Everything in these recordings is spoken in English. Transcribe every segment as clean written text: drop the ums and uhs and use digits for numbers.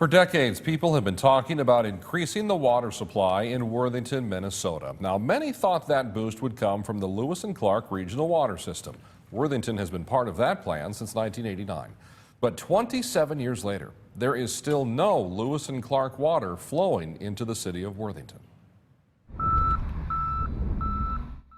For decades, people have been talking about increasing the water supply in Worthington, Minnesota. Now, many thought that boost would come from the Lewis and Clark Regional Water System. Worthington has been part of that plan since 1989. But 27 years later, there is still no Lewis and Clark water flowing into the city of Worthington.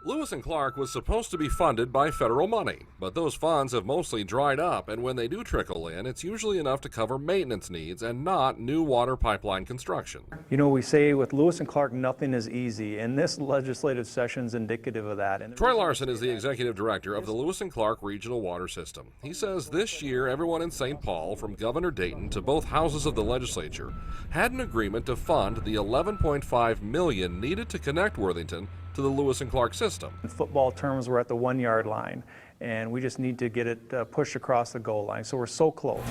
Lewis and Clark was supposed to be funded by federal money, but those funds have mostly dried up, and when they do trickle in, it's usually enough to cover maintenance needs and not new water pipeline construction. You know, we say with Lewis and Clark, nothing is easy, and this legislative session is indicative of that. And Troy Larson is the executive director of the Lewis and Clark Regional Water System. He says this year, everyone in St. Paul, from Governor Dayton to both houses of the legislature, had an agreement to fund the $11.5 million needed to connect Worthington to the Lewis and Clark system. In football terms, we're at the 1 yard line, and we just need to get it pushed across the goal line, so we're so close.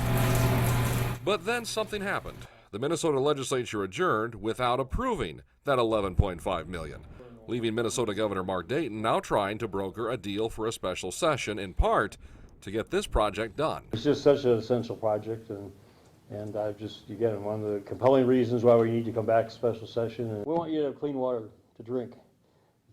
But then something happened. The Minnesota legislature adjourned without approving that $11.5 million, leaving Minnesota Governor Mark Dayton now trying to broker a deal for a special session, in part to get this project done. It's just such an essential project, and I just, again, one of the compelling reasons why we need to come back to special session. And we want you to have clean water to drink,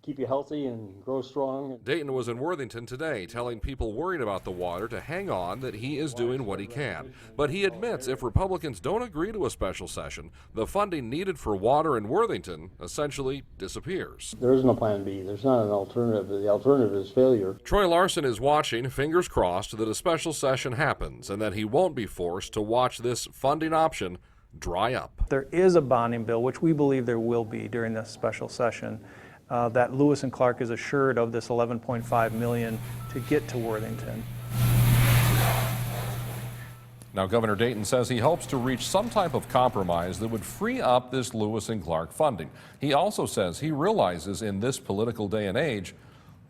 keep you healthy and grow strong. Dayton was in Worthington today telling people worried about the water to hang on, that he is doing what he can. But he admits if Republicans don't agree to a special session, the funding needed for water in Worthington essentially disappears. There is no plan B. There's not an alternative. The alternative is failure. Troy Larson is watching, fingers crossed, that a special session happens and that he won't be forced to watch this funding option dry up. There is a bonding bill, which we believe there will be during this special session, that Lewis and Clark is assured of this $11.5 million to get to Worthington. Now, Governor Dayton says he hopes to reach some type of compromise that would free up this Lewis and Clark funding. He also says he realizes in this political day and age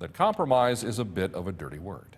that compromise is a bit of a dirty word.